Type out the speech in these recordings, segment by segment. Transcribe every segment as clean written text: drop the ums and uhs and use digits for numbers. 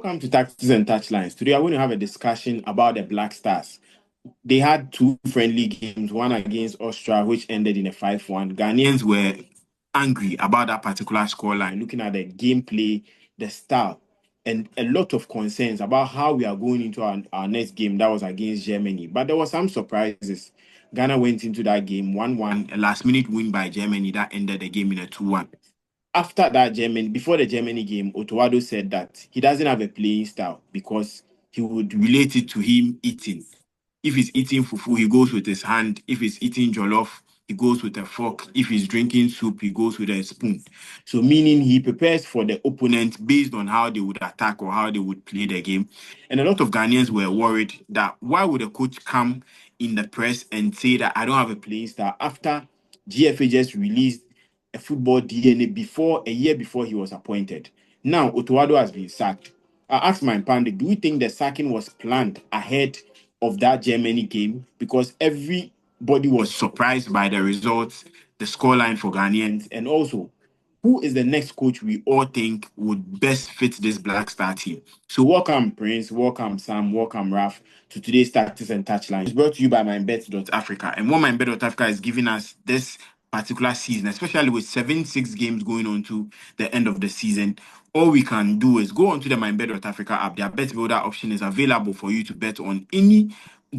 Welcome to Tactics and Touchlines. Today, I'm going to have a discussion about the Black Stars. They had two friendly games, one against Austria, which ended in a 5-1. Ghanaians were angry about that particular scoreline, looking at the gameplay, the style, and a lot of concerns about how we are going into our next game that was against Germany. But there were some surprises. Ghana went into that game 1-1, a last-minute win by Germany that ended the game in a 2-1. After that before the Germany game, Otto Addo said that he doesn't have a playing style because he would relate it to him eating. If he's eating fufu, he goes with his hand. If he's eating jollof, he goes with a fork. If he's drinking soup, he goes with a spoon. So meaning he prepares for the opponent based on how they would attack or how they would play the game. And a lot of Ghanaians were worried that why would a coach come in the press and say that I don't have a playing style after GFA just released a football DNA a year before he was appointed. Now Otto Addo has been sacked. I asked my pundit, do you think the sacking was planned ahead of that Germany game? Because everybody was surprised by the results, the scoreline for Ghanaians, and also who is the next coach we all think would best fit this Black Star team. So welcome Prince, welcome Sam, welcome Raf to today's Tactics and Touchline. It's brought to you by MyBet.Africa. And what MyBet.Africa is giving us this particular season, especially with 7-6 games going on to the end of the season, all we can do is go onto the MyBet.Africa app. Their bet builder option is available for you to bet on any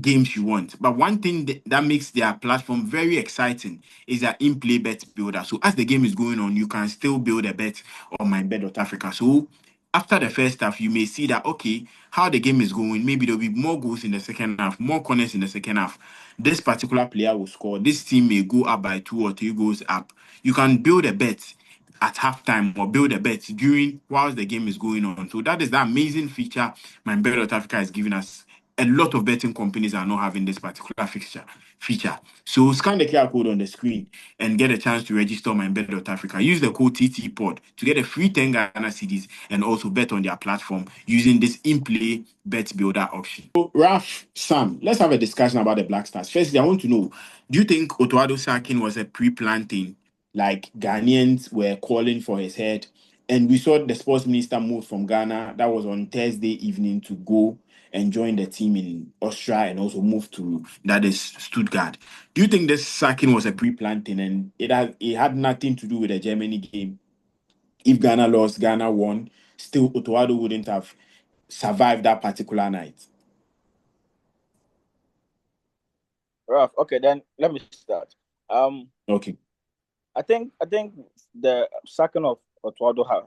games you want. But one thing that makes their platform very exciting is their in-play bet builder. So as the game is going on, you can still build a bet on MyBet.Africa. So after the first half, you may see that, okay, how the game is going, maybe there'll be more goals in the second half, more corners in the second half. This particular player will score. This team may go up by 2 or 3 goals up. You can build a bet at halftime or build a bet during whilst the game is going on. So that is the amazing feature MyBet.Africa is giving us. A lot of betting companies are not having this particular feature. So scan the QR code on the screen and get a chance to register on MyBet.Africa. Use the code TTPOD to get a free 10 Ghana cedis and also bet on their platform using this in-play bet builder option. So Raf, Sam, let's have a discussion about the Black Stars. Firstly, I want to know, do you think Otto Addo sacking was a pre-planned thing? Like Ghanaians were calling for his head, and we saw the sports minister move from Ghana. That was on Thursday evening to go and join the team in Austria and also move to that is Stuttgart. Do you think this sacking was a pre-planned thing and it had nothing to do with the Germany game? If Ghana lost, Ghana won, still Otto Addo wouldn't have survived that particular night. Rough. Okay, then let me start. Okay. I think the sacking of Otto Addo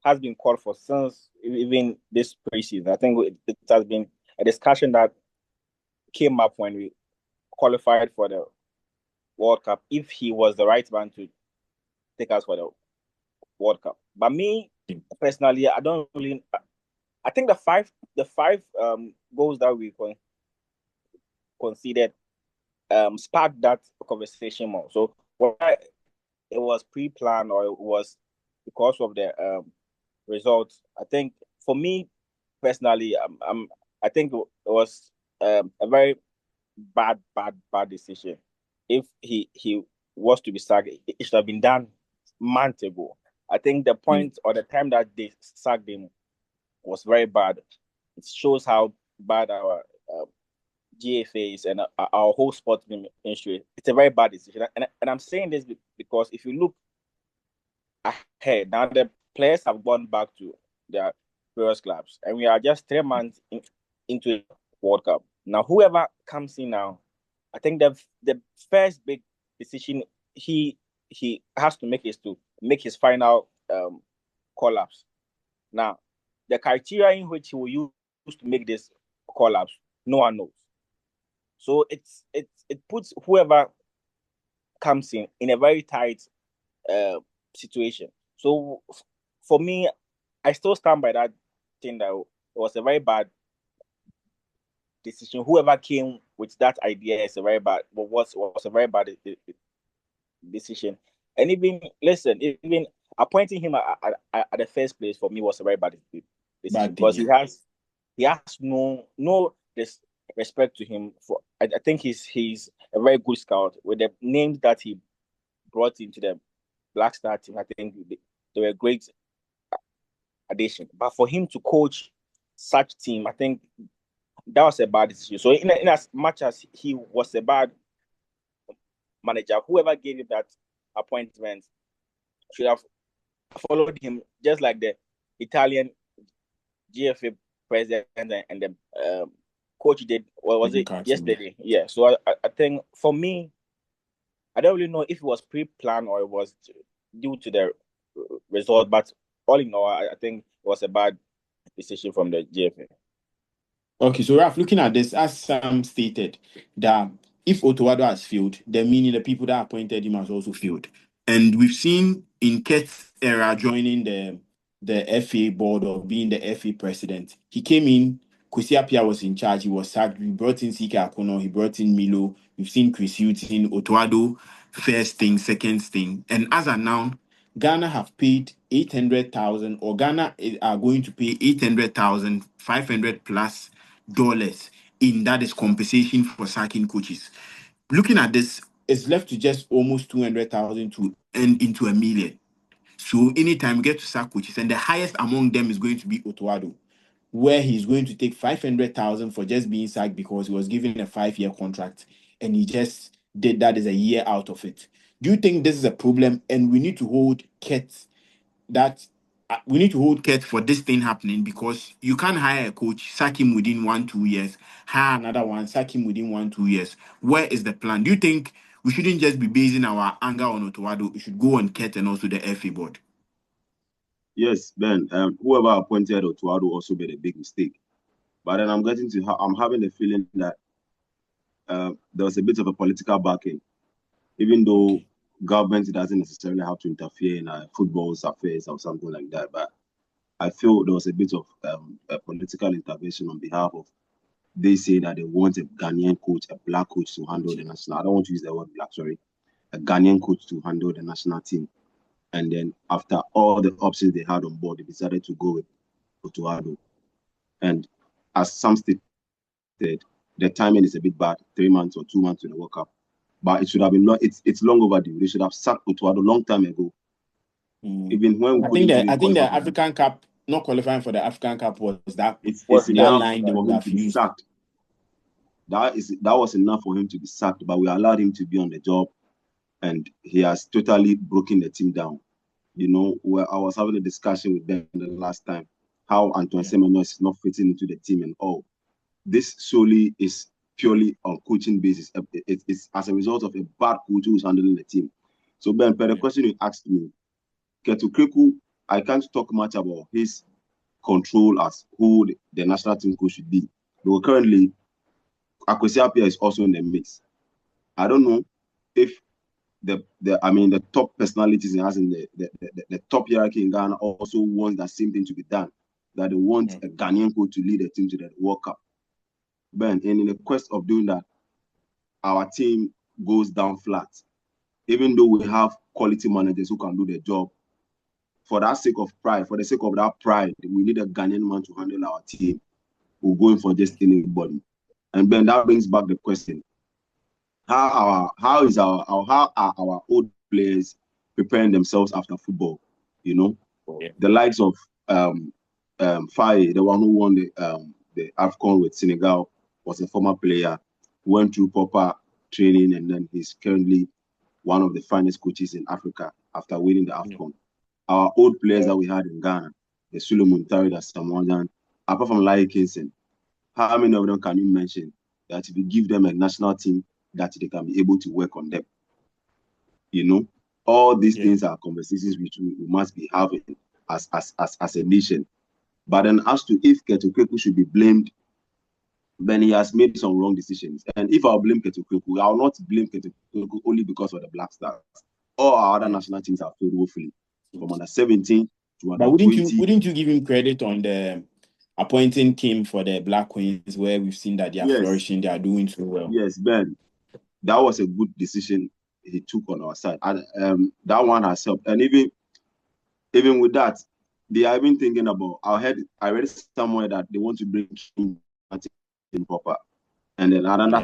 has been called for since even this preseason. I think it has been a discussion that came up when we qualified for the World Cup, if he was the right man to take us for the World Cup. But me personally, I don't really. I think the five goals that we conceded sparked that conversation more. So whether it was pre-planned or it was because of the results, I think for me personally, I think it was a very bad decision. If he was to be sacked, it should have been done months ago. I think the point or the time that they sacked him was very bad. It shows how bad our GFA is and our whole sports industry. It's a very bad decision, and I'm saying this because if you look ahead, now the players have gone back to their previous clubs, and we are just 3 months into the World Cup. Now, whoever comes in now, I think the first big decision he has to make is to make his final collapse. Now, the criteria in which he will use to make this collapse, no one knows. So it puts whoever comes in a very tight situation. So for me, I still stand by that thing that it was a very bad decision. Whoever came with that idea is a very bad, was a very bad decision. And even appointing him at the first place for me was a very bad decision because he has no respect to him. For I think he's a very good scout with the names that he brought into the Black Star team. I think they were great addition. But for him to coach such team, I think that was a bad decision. So in as much as he was a bad manager, whoever gave him that appointment should have followed him, just like the Italian GFA president and the coach did. What was it yesterday? Yeah. So I think for me, I don't really know if it was pre-planned or it was due to the result. But all in all, I think it was a bad decision from the GFA. Okay, so Raf, looking at this, as Sam stated, that if Otto Addo has failed, then meaning the people that appointed him has also failed. And we've seen in Ket's era joining the FA board or being the FA president, he came in, Kwesi Appiah was in charge, he was sacked, we brought in CK Akono, he brought in Milo, we've seen Chris Hughton, Otto Addo, first thing, second thing. And as of now, Ghana have paid 800,000, or Ghana are going to pay 800,000, 500 plus dollars in that is compensation for sacking coaches. Looking at this, it's left to just almost 200,000 to end into $1 million. So anytime we get to sack coaches, and the highest among them is going to be Otto Addo, where he's going to take 500,000 for just being sacked because he was given a 5-year contract and he just did that as a year out of it. Do you think this is a problem and we need to hold Ket for this thing happening? Because you can't hire a coach, sack him within 1-2 years, hire another one, sack him within 1-2 years. Where is the plan? Do you think we shouldn't just be basing our anger on Otto Addo? We should go on Ket and also the FA board. Yes, Ben. Whoever appointed Otto Addo also made a big mistake. But then I'm having the feeling that there was a bit of a political backing, even though government doesn't necessarily have to interfere in football's affairs or something like that. But I feel there was a bit of a political intervention on behalf of, they say that they want a Ghanaian coach, a black coach to handle the national. I don't want to use the word black, sorry. A Ghanaian coach to handle the national team. And then after all the options they had on board, they decided to go with Otto Addo. And as some stated, the timing is a bit bad, 3 months or 2 months to the World Cup. But it should have been it's long overdue. They should have sacked Otto Addo a long time ago. Even when we I think the African Cup, not qualifying for the African Cup, was that line they would have used. Sacked. That was enough for him to be sacked, but we allowed him to be on the job, and he has totally broken the team down. You know, where I was having a discussion with them the last time, how Antoine Semenyo is not fitting into the team and all. This solely is purely on coaching basis. It's as a result of a bad coach who is handling the team. So Ben, per the question you asked me, Ketu Kreku, I can't talk much about his control as who the national team coach should be. But currently, Kwesi Appiah is also in the mix. I don't know if the top personalities he has in the top hierarchy in Ghana also want that same thing to be done. That they want a Ghanaian coach to lead the team to the World Cup. Ben, and in the quest of doing that, our team goes down flat. Even though we have quality managers who can do the job, for the sake of that pride, we need a Ghanaian man to handle our team. We're going for just anybody. And Ben, that brings back the question: how are our old players preparing themselves after football? You know, the likes of Faye, the one who won the AFCON with Senegal, was a former player, went through proper training, and then he's currently one of the finest coaches in Africa after winning the AFCON. Our old players that we had in Ghana, the Suleiman Tari, the Samoan, apart from Lai Kinson, how many of them can you mention that if you give them a national team, that they can be able to work on them? You know, all these things are conversations which we must be having as a nation. But then as to if Ketu Kreku should be blamed, then he has made some wrong decisions. And if I'll blame Ketu Kreku, I'll not blame Ketu Kreku only because of the Black Stars. All our other national teams have failed woefully. From under 17 to under 20. But wouldn't you give him credit on the appointing team for the Black Queens, where we've seen that they are flourishing, they are doing so well? Yes, Ben. That was a good decision he took on our side. And that one has helped. And even with that, they are even thinking about, I read somewhere that they want to bring in proper. And then another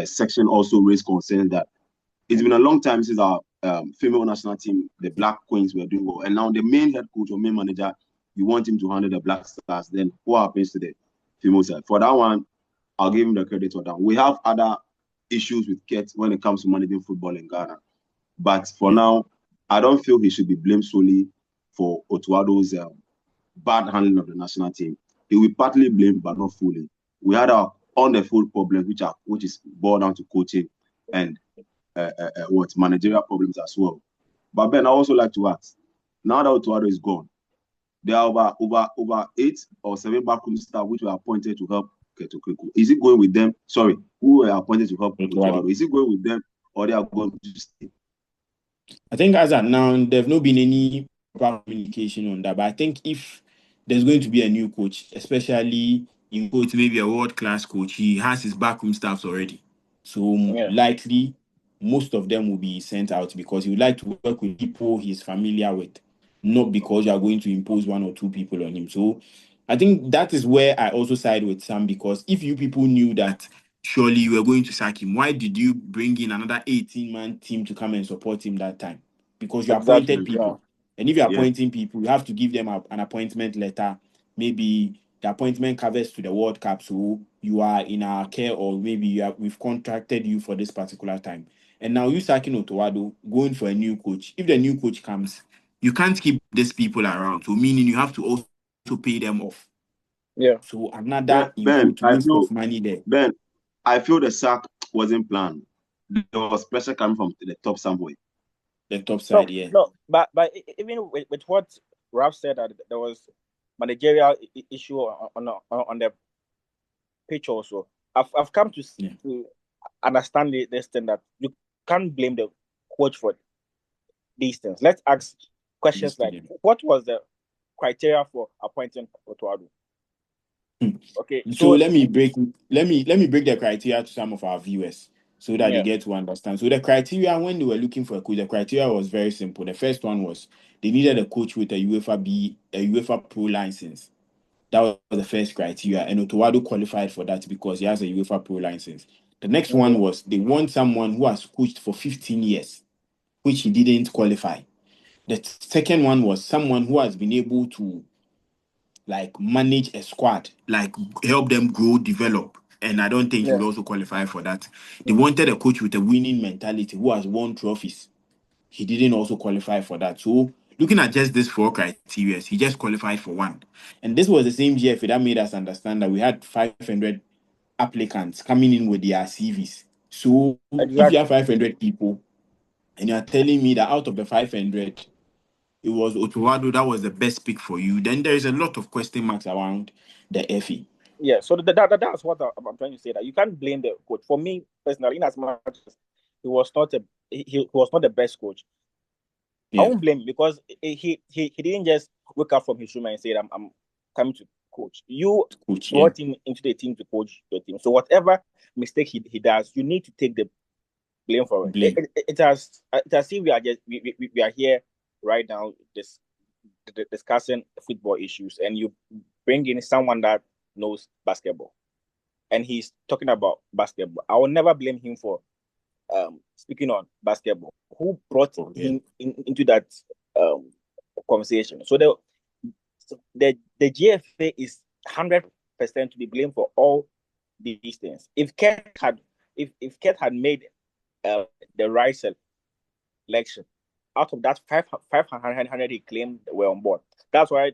section also raised concern that it's been a long time since our female national team, the Black Queens, were doing well. And now the main head coach or main manager you want him to handle the Black Stars, then what happens to the female side? For that one, I'll give him the credit for that. We have other issues with Kate when it comes to managing football in Ghana. But for now, I don't feel he should be blamed solely for Otto Addo's bad handling of the national team. He will partly blame, but not fully. We had our on-the-field problems, which is boiled down to coaching and managerial problems as well. But Ben, I also like to ask, now that Otto Addo is gone, there are over 8 or 7 backroom staff which were appointed to help Keto Kriku. Is it going with them? Sorry, who were appointed to help Otto Addo? Is it going with them or they are going to stay? I think as at now, there's not been any proper communication on that. But I think if there's going to be a new coach, especially in coach, maybe a world-class coach, he has his backroom staffs already. So likely most of them will be sent out because he would like to work with people he's familiar with, not because you are going to impose 1 or 2 people on him. So I think that is where I also side with Sam, because if you people knew that surely you were going to sack him, why did you bring in another 18-man team to come and support him that time? Because you appointed people. And if you're appointing people, you have to give them an appointment letter. Maybe the appointment covers to the World Cup, so you are in our care, or maybe we've contracted you for this particular time. And now you sacking Otto Addo, going for a new coach. If the new coach comes, you can't keep these people around. So meaning you have to also pay them off. Yeah. So another input waste of money there. Ben, I feel the sack wasn't planned. There was pressure coming from the top somewhere. The top side, yeah. No, but even with what Ralph said, that there was managerial issue on the pitch also. I've come to understand this thing that you can't blame the coach for these things. Let's ask questions like, what was the criteria for appointing Otto Addo? Okay, so let me break the criteria to some of our viewers so that they get to understand. So the criteria when they were looking for a coach, the criteria was very simple. The first one was they needed a coach with a UEFA Pro license. That was the first criteria, and Otto Addo qualified for that because he has a UEFA Pro license. The next one was they want someone who has coached for 15 years, which he didn't qualify. The second one was someone who has been able to manage a squad, help them grow, develop. And I don't think he would also qualify for that. They wanted a coach with a winning mentality who has won trophies. He didn't also qualify for that. So looking at just these 4 criteria, he just qualified for 1. And this was the same GFA that made us understand that we had 500 applicants coming in with their CVs. So if you have 500 people and you're telling me that out of the 500, it was Otto Addo that was the best pick for you, then there is a lot of question marks around the FA. Yeah, so that's what I'm trying to say, that you can't blame the coach. For me personally, in as much as he was not the best coach, I won't blame him because he didn't just wake up from his room and say, I'm coming to coach. You brought him into the team to coach your team. So whatever mistake he does, you need to take the blame for it. It has if we are here right now discussing football issues, and you bring in someone that knows basketball and he's talking about basketball. I will never blame him for speaking on basketball. Who brought him into that conversation? So the GFA is 100% to be blamed for all these things. If Ket had made the right selection, out of that 500 he claimed were on board. That's why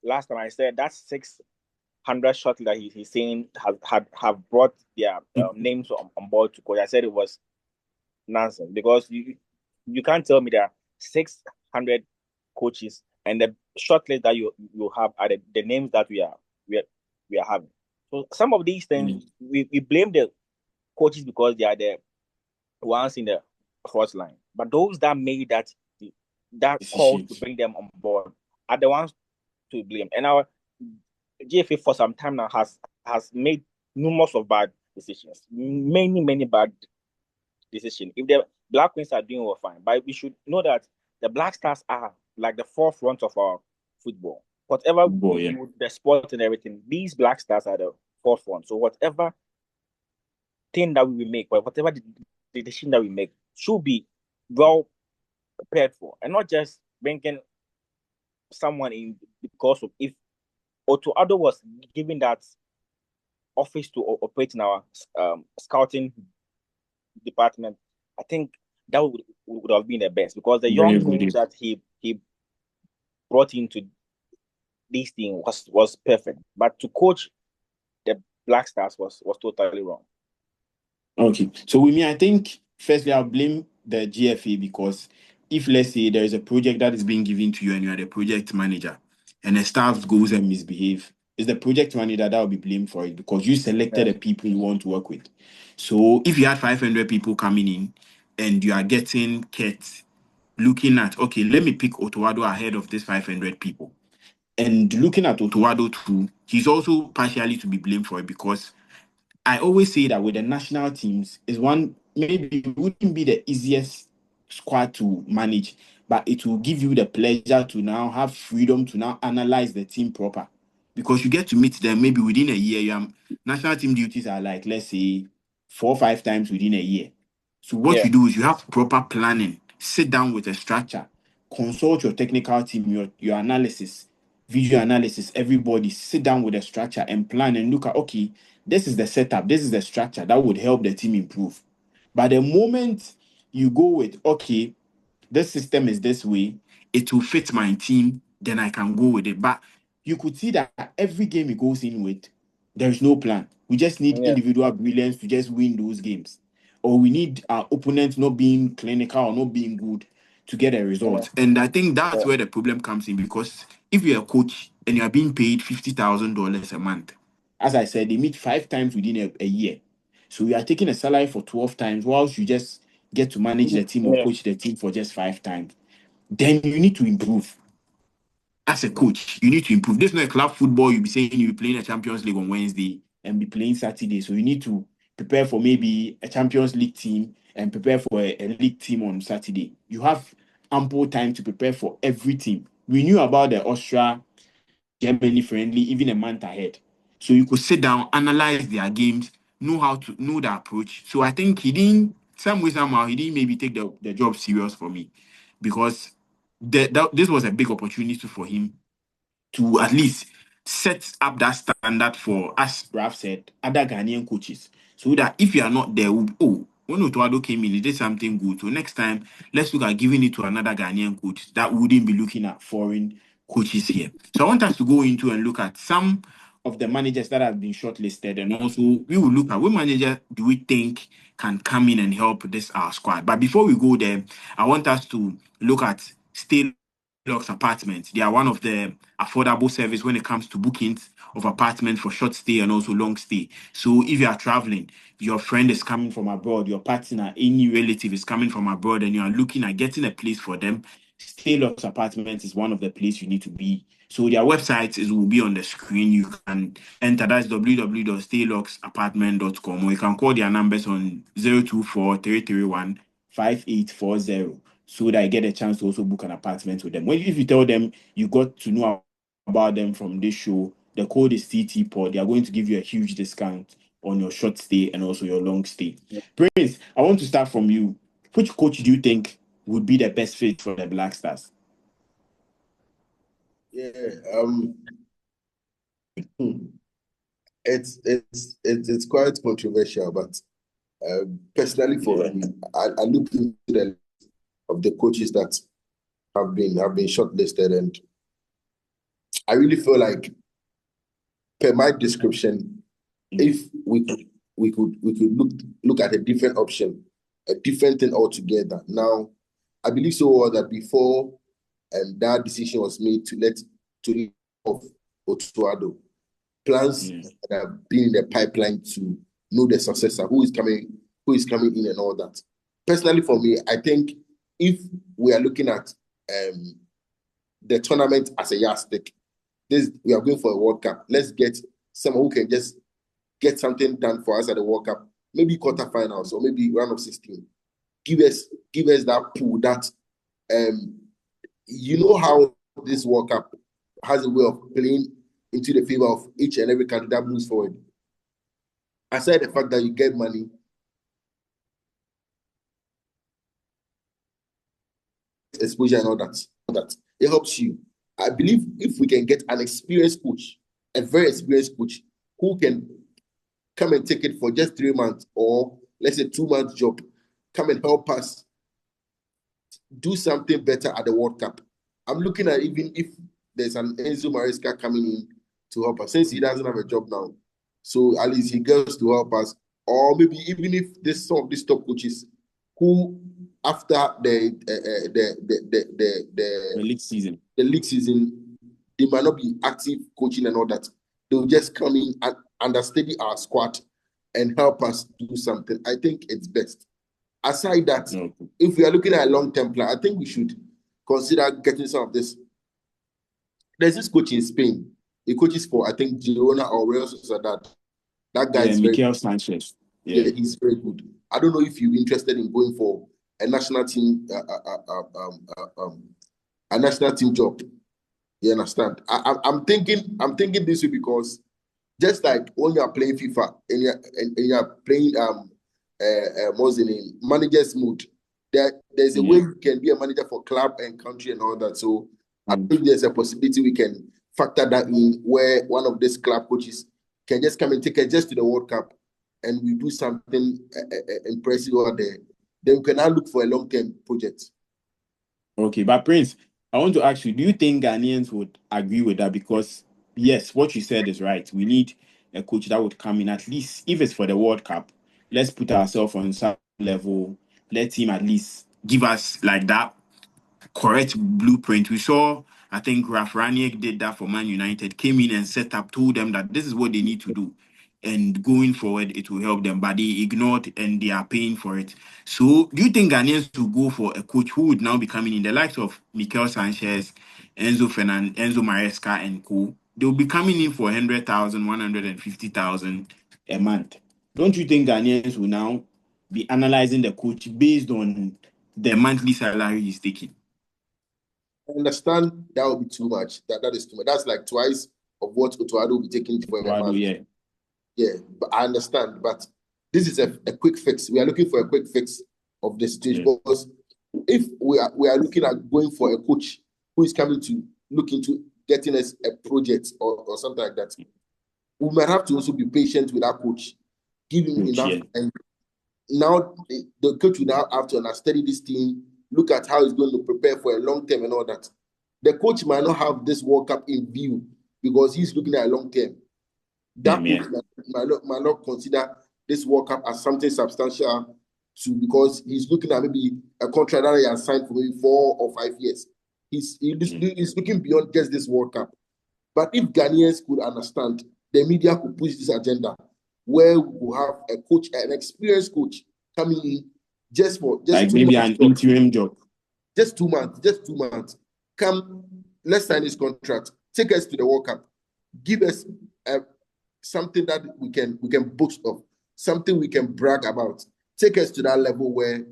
last time I said that 600 shot that he's saying have brought their names on board to coach. I said it was nonsense, because you can't tell me there are 600 coaches and the short list that you have are the names that we are having. So some of these things we blame the coaches because they are the ones in the first line, but those that made that call to bring them on board are the ones to blame. And our GFA for some time now has made numerous of bad decisions, many bad decisions. If the Black Queens are doing well, fine, but we should know that the Black Stars are like the forefront of our football. Whatever the sport and everything, these Black Stars are the forefront. So whatever thing that we make, or whatever the decision that we make, should be well prepared for, and not just bringing someone in, because of, if Otto Addo was given that office to operate in our scouting department, I think that would have been the best, because the young names that he brought into this thing was perfect. But to coach the Black Stars was totally wrong. Okay, so with me, I think firstly I'll blame the GFA, because if, let's say, there is a project that is being given to you and you are the project manager and the staff goes and misbehave, it's the project manager that will be blamed for it, because you selected the people you want to work with. So if you had 500 people coming in and you are getting Kurt looking at, okay, let me pick Otto Addo ahead of this 500 people, and looking at Otto Addo too, he's also partially to be blamed for it, because I always say that with the national teams, is one, maybe it wouldn't be the easiest squad to manage, but it will give you the pleasure to now have freedom to now analyze the team proper, because you get to meet them maybe within a year. Your national team duties are like, let's say, 4 or 5 times within a year. So what you do is you have proper planning, sit down with a structure, consult your technical team, your analysis, video analysis, everybody sit down with a structure and plan and look at, okay, this is the setup, this is the structure that would help the team improve. But the moment you go with, okay, this system is this way, it will fit my team, then I can go with it. But you could see that every game he goes in with, there is no plan. We just need individual brilliance to just win those games. Or we need our opponents not being clinical or not being good to get a result. And I think that's where the problem comes in, because if you're a coach and you're being paid $50,000 a month, as I said, they meet 5 times within a year. So you are taking a salary for 12 times, whilst you just get to manage the team or coach the team for just 5 times. Then you need to improve. As a coach, you need to improve. This is not a club football. You'll be saying you'll be playing a Champions League on Wednesday and be playing Saturday. So you need to prepare for maybe a Champions League team and prepare for a league team on Saturday. You have ample time to prepare for every team. We knew about the Austria Germany friendly even a month ahead. So you could sit down, analyze their games, know how to know the approach. So I think he didn't, some way, somehow, he didn't maybe take the job serious for me, because this was a big opportunity for him to at least set up that standard for, as Raf said, other Ghanaian coaches. So that if you are not there, when Otto Addo came in, he did something good. So next time, let's look at giving it to another Ghanaian coach that wouldn't be looking at foreign coaches here. So I want us to go into and look at some of the managers that have been shortlisted, and also we will look at what manager do we think can come in and help this our squad. But before we go there, I want us to look at Stay Lux Apartments. They are one of the affordable service when it comes to bookings of apartments for short stay and also long stay. So if you are traveling, your friend is coming from abroad, your partner, any relative is coming from abroad, and you are looking at getting a place for them, Stay Lux Apartments is one of the places you need to be. So their website will be on the screen. You can enter, that's www.stayluxapartment.com, or you can call their numbers on 024-331-5840, so that I get a chance to also book an apartment with them. If you tell them you got to know about them from this show, the code is TTPod. They are going to give you a huge discount on your short stay and also your long stay. Prince, I want to start from you. Which coach do you think would be the best fit for the Black Stars? Yeah, it's quite controversial, but personally for me, I look into the list of the coaches that have been shortlisted, and I really feel like, per my description, if we could look at a different option, a different thing altogether. Now, I believe so well that before that decision was made to let off Otto Addo, plans that have been in the pipeline to know the successor, who is coming in and all that. Personally, for me, I think if we are looking at the tournament as a yardstick, we are going for a World Cup. Let's get someone who can just get something done for us at the World Cup, maybe quarterfinals or maybe round of 16. Give us that pool that you know how this World Cup has a way of playing into the favor of each and every country that moves forward. Aside the fact that you get money, exposure and all that it helps you. I believe if we can get an experienced coach, a very experienced coach, who can come and take it for just 3 months or let's say 2 months job, come and help us do something better at the World Cup. I'm looking at even if there's an Enzo Maresca coming in to help us, since he doesn't have a job now. So at least he goes to help us. Or maybe even if there's some of these top coaches who, after the league season, they might not be active coaching and all that. They'll just come in and understudy our squad and help us do something. I think it's best. Aside that, if we are looking at a long-term plan, I think we should consider getting some of this. There's this coach in Spain. He coaches for, I think, Girona or Real Sociedad. That guy is Mikel Sanchez. Yeah, he's very good. I don't know if you're interested in going for a national team, a national team job. You understand? I'm thinking this way because just like when you are playing FIFA and you're playing what's the name, manager's mode, there's a way you can be a manager for club and country and all that. So I think there's a possibility we can factor that in, where one of these club coaches can just come and take us just to the World Cup and we do something impressive over there. Then we can now look for a long-term project. Okay, but Prince, I want to ask you, do you think Ghanaians would agree with that? Because yes, what you said is right. We need a coach that would come in, at least if it's for the World Cup. Let's put ourselves on some level. Let him at least give us like that correct blueprint. We saw, I think Ralph Ranieri did that for Man United, came in and set up, told them that this is what they need to do. And going forward, it will help them. But they ignored and they are paying for it. So do you think Ghanaians will go for a coach who would now be coming in, the likes of Mikel Sanchez, Enzo Maresca and co? They'll be coming in for 100,000, 150,000 a month. Don't you think Ghanaians will now be analyzing the coach based on the monthly salary he's taking? I understand that will be too much. That is too much. That's like twice of what Otto Addo will be taking for a month. Yeah, but I understand. But this is a quick fix. We are looking for a quick fix of the situation. Because if we are looking at going for a coach who is coming to look into getting us a project or something like that, we might have to also be patient with our coach, give him enough time. Now the coach will now have to study this team, look at how he's going to prepare for a long term and all that. The coach might not have this World Cup in view because he's looking at a long term. That coach might not consider this World Cup as something substantial because he's looking at maybe a contract that he has signed for maybe 4 or 5 years. He's looking beyond just this World Cup. But if Ghanaians could understand, the media could push this agenda where we will have a coach, an experienced coach coming in just like maybe an interim job. Just 2 months. Come, let's sign this contract. Take us to the World Cup. Give us something that we can boast of, something we can brag about. Take us to that level where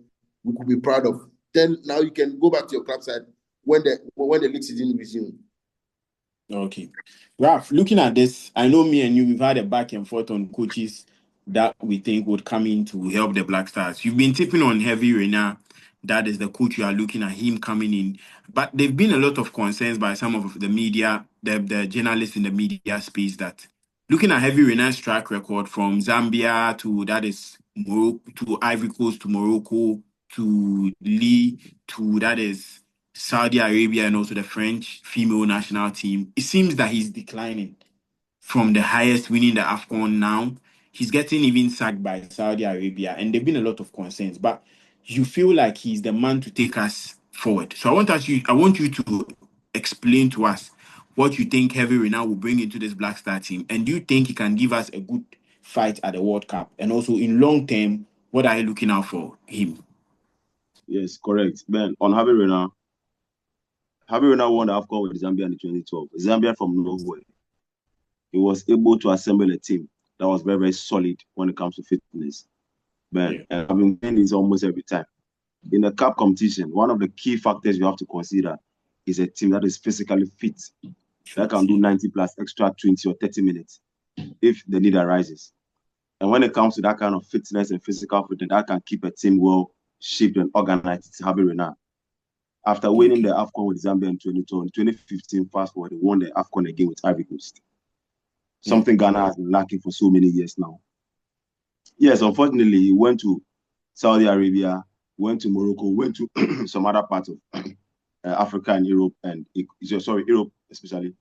we could be proud of. Then now you can go back to your club side when the league season resumes. Okay. Ralph, looking at this, I know me and you, we've had a back and forth on coaches that we think would come in to help the Black Stars. You've been tipping on Heavy Reina. That is the coach you are looking at him coming in. But there've been a lot of concerns by some of the media, the journalists in the media space, that looking at Heavy Reina's track record from Zambia to that is Morocco, to Ivory Coast, to Morocco, to Lee, to that is Saudi Arabia, and also the French female national team, it seems that he's declining from the highest, winning the AFCON now. He's getting even sacked by Saudi Arabia, and there've been a lot of concerns. But you feel like he's the man to take us forward. So I want you to explain to us what you think Heavy Reina will bring into this Black Star team, and do you think he can give us a good fight at the World Cup? And also in long term, what are you looking out for him? Yes, correct. Ben, on Heavy Reina won the AFCON with Zambia in 2012. Zambia from nowhere. He was able to assemble a team that was very, very solid when it comes to fitness. And I've been winning this almost every time. In the cup competition, one of the key factors you have to consider is a team that is physically fit, that can do 90 plus extra 20 or 30 minutes if the need arises. And when it comes to that kind of fitness and physical fitness, that can keep a team well shaped and organized, it's Heavy Reina. After winning the AFCON with Zambia in 2015, fast forward, they won the AFCON again with Ivory Coast. Something Ghana has been lacking for so many years now. Yes, unfortunately, he went to Saudi Arabia, went to Morocco, went to some other parts of Africa and Europe, and Europe especially,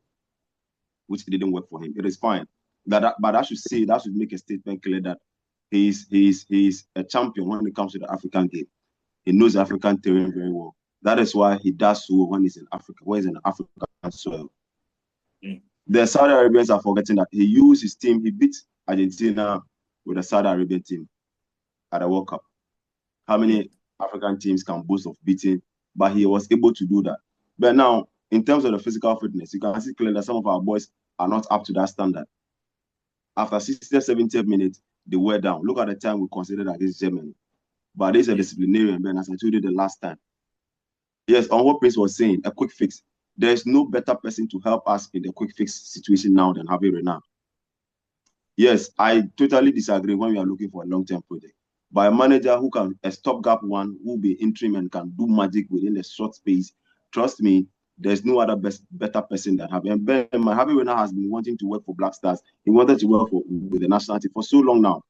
which didn't work for him. It is fine. But I should say, that should make a statement clear that he's a champion when it comes to the African game. He knows the African terrain very well. That is why he does so when he's in Africa, when he's in African soil. The Saudi Arabians are forgetting that he used his team. He beat Argentina with the Saudi Arabian team at the World Cup. How many African teams can boast of beating? But he was able to do that. But now, in terms of the physical fitness, you can see clearly that some of our boys are not up to that standard. After 60th, 70th minutes, they were down. Look at the time we considered against Germany. But there's a disciplinarian, Ben, as I told you the last time. Yes, on what Prince was saying, a quick fix. There's no better person to help us in the quick fix situation now than Javi Renan. Yes, I totally disagree when we are looking for a long-term project. By a manager who can, a stopgap one, who will be interim and can do magic within a short space, trust me, there's no other better person than Javi. And Ben, Javi Renan has been wanting to work for Black Stars. He wanted to work with the national team for so long now.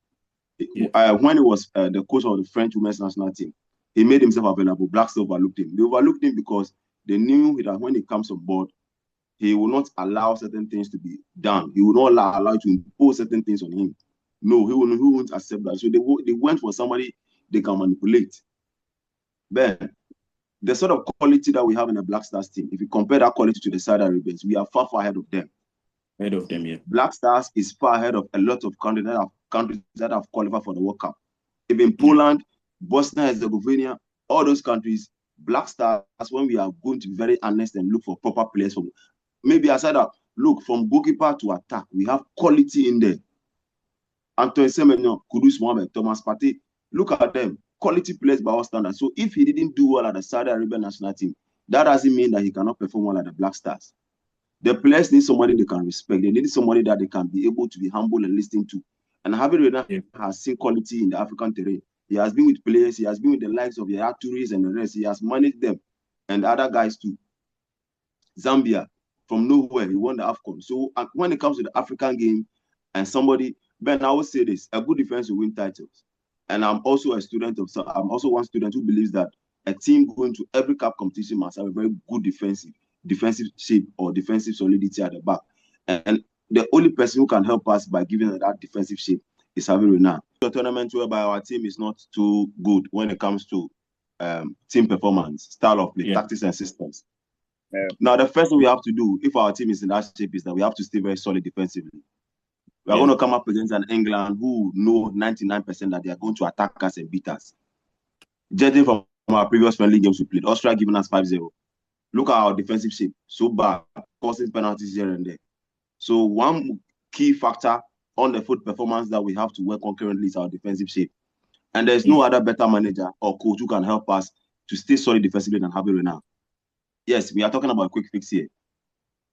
When he was the coach of the French women's national team, he made himself available. Black Stars overlooked him. They overlooked him because they knew that when he comes on board, he will not allow certain things to be done. He will not allow you to impose certain things on him. No, he won't accept that. So they went for somebody they can manipulate. Ben, the sort of quality that we have in the Black Stars team, if you compare that quality to the Saudi Arabians, we are far, far ahead of them. Yeah. Black Stars is far ahead of a lot of countries that have qualified for the World Cup. Even Poland, Bosnia and Herzegovina, all those countries, Black Stars, when we are going to be very honest and look for proper players from, maybe I said that, look, from goalkeeper to attack, we have quality in there. Antoine Semenyo, Kudus Mohamed, Thomas Partey, look at them, quality players by all standards. So if he didn't do well at the Saudi Arabian national team, that doesn't mean that he cannot perform well at the Black Stars. The players need somebody they can respect. They need somebody that they can be able to be humble and listen to. And Javi Renan has seen quality in the African terrain. He has been with players. He has been with the likes of Yaya Touré and the rest. He has managed them and other guys too. Zambia, from nowhere, he won the AFCON. So when it comes to the African game and somebody, Ben, I will say this, a good defense will win titles. And I'm also one student who believes that a team going to every cup competition must have a very good defensive shape or defensive solidity at the back. And the only person who can help us by giving that defensive shape is Javi Renan. The tournament whereby our team is not too good when it comes to team performance, style of play, tactics and systems. Now, the first thing we have to do, if our team is in that shape, is that we have to stay very solid defensively. We are going to come up against an England who know 99% that they are going to attack us and beat us. Judging from our previous friendly games we played, Austria giving us 5-0. Look at our defensive shape, so bad, causing penalties here and there. So one key factor on the foot performance that we have to work on currently is our defensive shape. And there's no other better manager or coach who can help us to stay solid defensively than Javi Renan. Yes, we are talking about a quick fix here,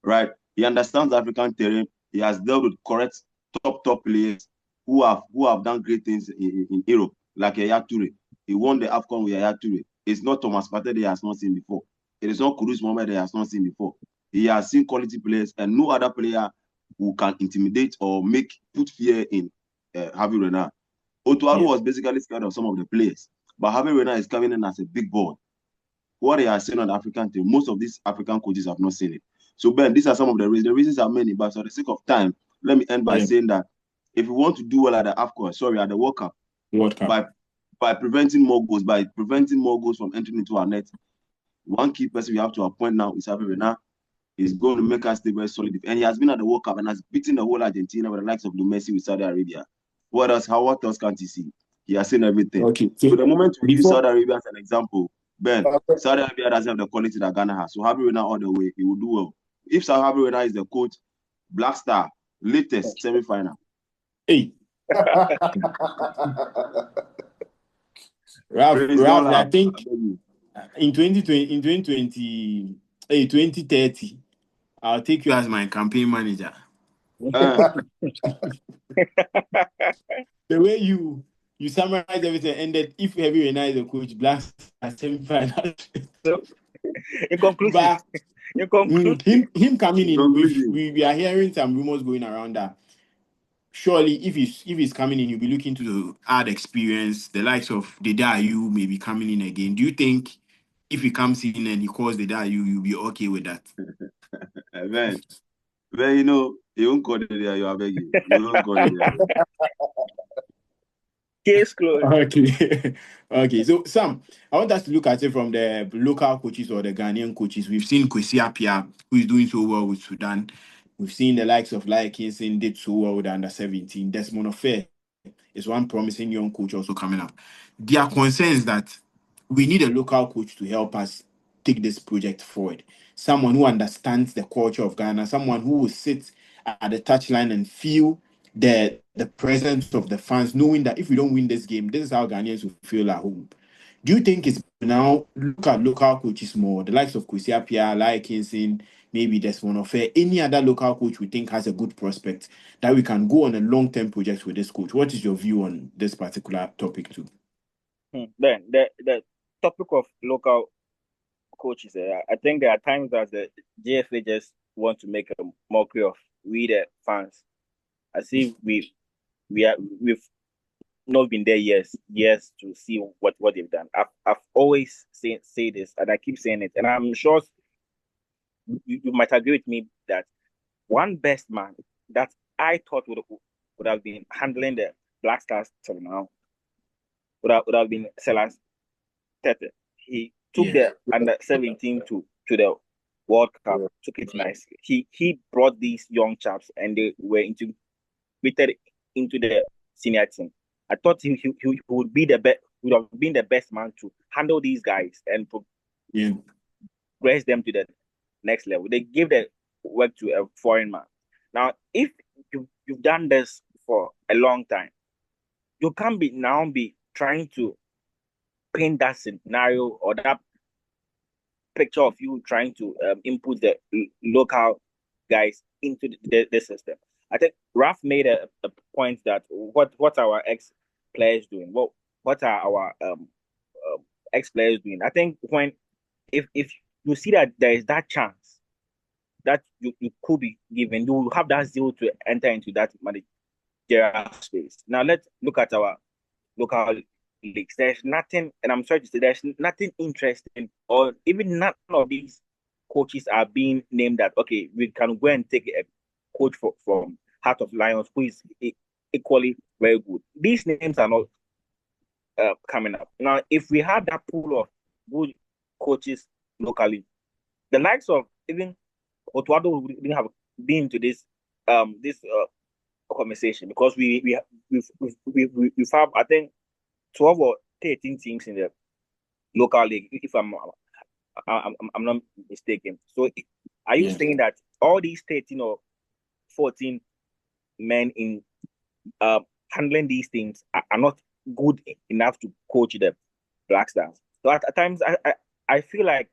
right? He understands the African terrain. He has dealt with correct top players who have done great things in Europe, like Yaya Touré. He won the AFCON with Yaya Touré. It's not Thomas Partey he has not seen before. It is not Kudus Mohamed he has not seen before. He has seen quality players, and no other player who can intimidate or put fear in Javi Renan. Otto Addo was basically scared of some of the players, but Javi Renan is coming in as a big boy. What they are saying on the African team, most of these African coaches have not seen it. So, Ben, these are some of the reasons. The reasons are many, but for the sake of time, let me end by saying that if we want to do well at the AFCON, at the World Cup, by preventing more goals from entering into our net, one key person we have to appoint now is Javi Renan. He's going to make us stay very solid. And he has been at the World Cup and has beaten the whole Argentina with the likes of Messi with Saudi Arabia. What else can't he see? He has seen everything. Okay. So the moment we use Saudi Arabia as an example, Ben, Saudi Arabia doesn't have the quality that Ghana has. So Javi Renan all the way, he will do well. If Javi Renan is the coach, Black Star, latest semi-final. Hey. Ralph, I think in 2030, I'll take you as my campaign manager. The way you summarize everything, and that if Javi Renan is the coach, Black Star semi-final. In conclusion, But in conclusion, him coming in, Conclusion. we are hearing some rumors going around that surely if he's coming in, he'll be looking to add experience. The likes of the Dayu may be coming in again. Do you think if he comes in and he calls the Dayu, you'll be okay with that? Man, well, you won't call it there, you are begging. You won't call it there. case closed. Okay. Okay. So Sam, I want us to look at it from the local coaches or the Ghanaian coaches. We've seen Kwesi Appiah, who is doing so well with Sudan. We've seen the likes of Lai Kinson did so well with the under 17. Desmond Ofe is one promising young coach also coming up. Their concern is that we need a local coach to help us take this project forward. Someone who understands the culture of Ghana, someone who will sit at the touchline and feel the presence of the fans, knowing that if we don't win this game, this is how Ghanaians will feel at home. Do you think it's now look at local coaches more, the likes of Kwesi Appiah, Lai Kinson, maybe Desmond Ofe, any other local coach we think has a good prospect that we can go on a long-term project with this coach? What is your view on this particular topic too? Then the topic of local coaches, I think there are times that the JFA just want to make a mockery of we the fans. I see we've not been there years to see what they've done. I've always say this, and I keep saying it, and I'm sure you might agree with me that one best man that I thought would have been handling the Black Stars till now would have been Silas Tete. He took the under 17 to the World Cup, took it nicely. He brought these young chaps and they were integrated into the senior team. I thought he would be the best, would have been the best man to handle these guys and progress them to the next level. They gave the work to a foreign man. Now, if you've done this for a long time, you can't be trying to paint that scenario or that picture of you trying to input the local guys into the system. I think Raf made a point that what our ex players doing? What are our ex players doing? I think if you see that there is that chance that you could be given, you will have that zeal to enter into that managerial space. Now let's look at our local leagues. There's nothing, and I'm sorry to say, there's nothing interesting, or even none of these coaches are being named that okay, we can go and take a coach from Heart of Lions who is equally very good. These names are not coming up. Now, if we had that pool of good coaches locally, the likes of even Otto Addo wouldn't have been to this conversation because we've have I think 12 or 13 teams in the local league, if I'm not mistaken. So, are you saying that all these 13 or 14 men in handling these things are not good enough to coach the Black Stars? So at times, I feel like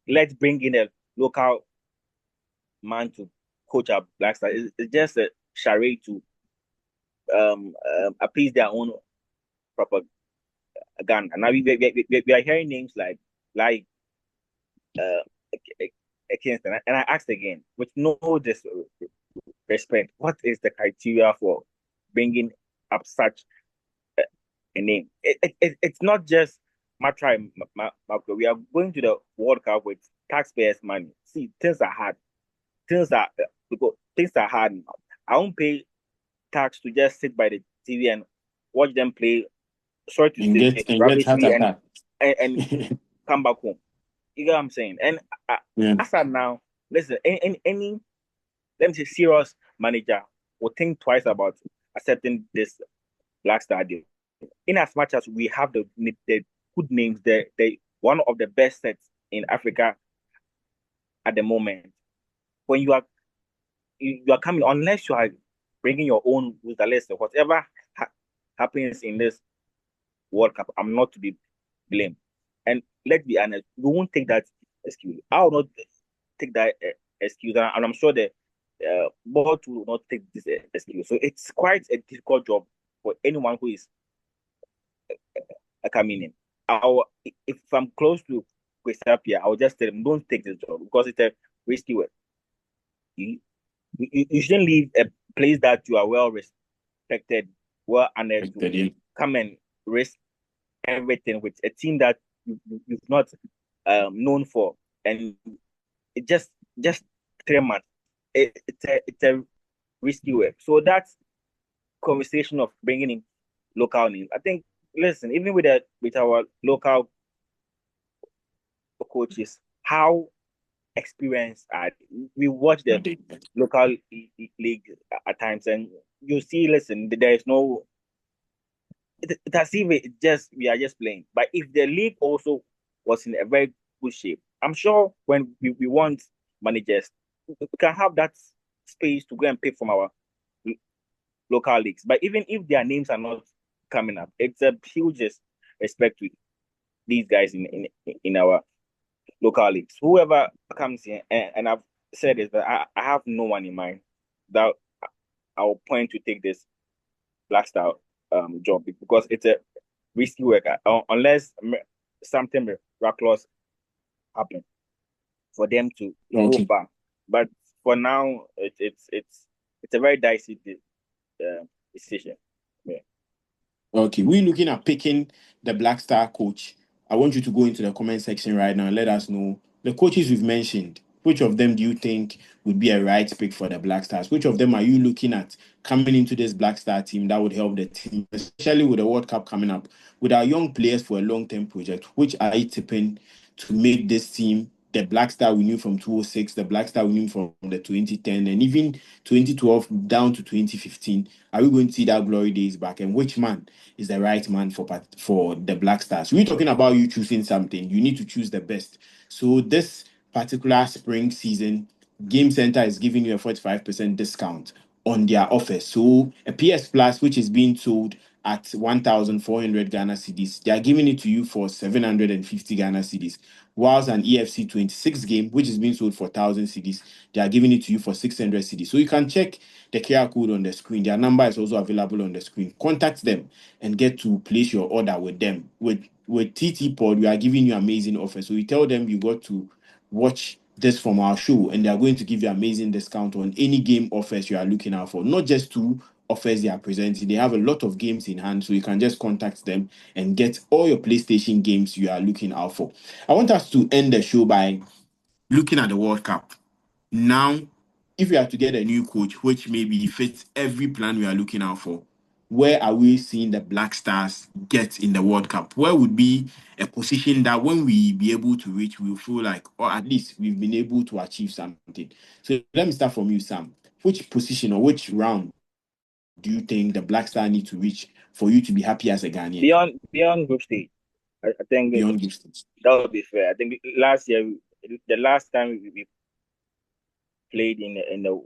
let's bring in a local man to coach our Black Stars. It's just a charade to appease their own proper gun. And now we are hearing names like Kingston. And I asked again, with no disrespect, what is the criteria for bringing up such a name? It's not just Matra. We are going to the World Cup with taxpayers' money. See, things are hard. Things are hard. I won't pay tax to just sit by the TV and watch them play. Sorry to say, ravishly and come back home. You get what I'm saying? And as of now, listen, any let me say serious manager will think twice about accepting this Black Star deal. In as much as we have the good names, the one of the best sets in Africa at the moment. When you are coming, unless you are bringing your own with the list, whatever happens in this World Cup, I'm not to be blamed. And let's be honest, we won't take that excuse. I will not take that excuse, and I'm sure the board will not take this excuse. So it's quite a difficult job for anyone who is coming in. If I'm close to Kwesapia, I'll just tell him, don't take this job because it's a risky work. You shouldn't leave a place that you are well respected, well honored to come and risk everything with a team that you've not known for, and it just 3 months. It's a risky work. So that's conversation of bringing in local names. I think, listen, even with our local coaches, how experienced are they? We watch the local league at times, and you see, listen, there is no. It's as if we are just playing. But if the league also was in a very good shape, I'm sure when we want managers, we can have that space to go and pick from our local leagues. But even if their names are not coming up, it's a huge respect to these guys in our local leagues. Whoever comes in, and I've said is that I have no one in mind that I'll point to take this Black Star job because it's a risky work unless something miraculous happen for them to go far. But for now, it's a very dicey decision. Yeah. Okay, we're looking at picking the Black Star coach. I want you to go into the comment section right now and let us know the coaches we've mentioned. Which of them do you think would be a right pick for the Black Stars? Which of them are you looking at coming into this Black Star team that would help the team, especially with the World Cup coming up, with our young players for a long-term project? Which are you tipping to make this team the Black Star we knew from 2006, the Black Star we knew from the 2010, and even 2012 down to 2015? Are we going to see that glory days back? And which man is the right man for the Black Stars? We're talking about you choosing something. You need to choose the best. So this particular spring season, Game Center is giving you a 45% discount on their offer. So a PS Plus, which is being sold at 1,400 Ghana cedis, they are giving it to you for 750 Ghana cedis. Whilst an EFC 26 game, which is being sold for 1,000 cedis, they are giving it to you for 600 cedis. So you can check the QR code on the screen. Their number is also available on the screen. Contact them and get to place your order with them. With TT Pod, we are giving you amazing offers. So you tell them you got to watch this from our show, and they are going to give you amazing discount on any game offers you are looking out for. Not just 2 offers they are presenting. They have a lot of games in hand, so you can just contact them and get all your PlayStation games you are looking out for. I want us to end the show by looking at the World Cup. Now, if we are to get a new coach, which maybe fits every plan we are looking out for, where are we seeing the Black Stars get in the World Cup? Where would be a position that when we be able to reach, we'll feel like, or at least we've been able to achieve something? So let me start from you, Sam. Which position or which round do you think the Black Star need to reach for you to be happy as a Ghanaian? Beyond group stage, I think beyond group stage. That would be fair. I think last year, the last time we played in the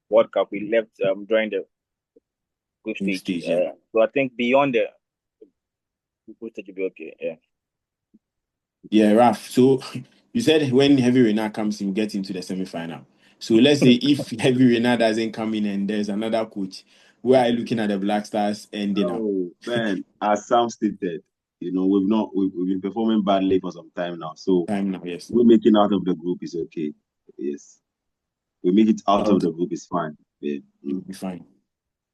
World Cup, we left during the group stage. Yeah. So I think beyond the group stage will be okay. Yeah. Yeah, Raf. So you said when Heavy Rainer comes in, we get into the semi-final. So let's say if Heavy Rainer doesn't come in and there's another coach, where are you looking at the Black Stars ending up? Oh man, as Sam stated, we've been performing badly for some time now. So Yes. we're making out of the group is okay. Yes. We make it out of the group is fine. Yeah. You'll be fine.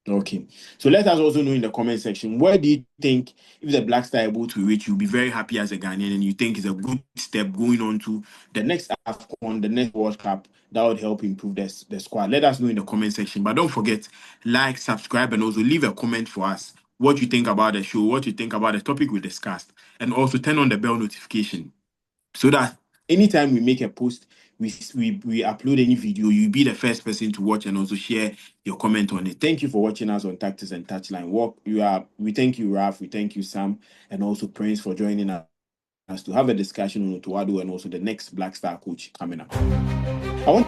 Okay. So let us also know in the comment section, where do you think if the Black Star are able to reach, you'll be very happy as a Ghanaian and you think it's a good step going on to the next AFCON, the next World Cup, that would help improve the squad? Let us know in the comment section. But don't forget, like, subscribe, and also leave a comment for us. What you think about the show, what you think about the topic we discussed, and also turn on the bell notification so that anytime we make a post, we upload any video, you'll be the first person to watch and also share your comment on it. Thank you for watching us on Tactics and Touchline. We thank you, Raf, we thank you, Sam, and also Prince for joining us to have a discussion on Otto Addo and also the next Black Star coach coming up. I want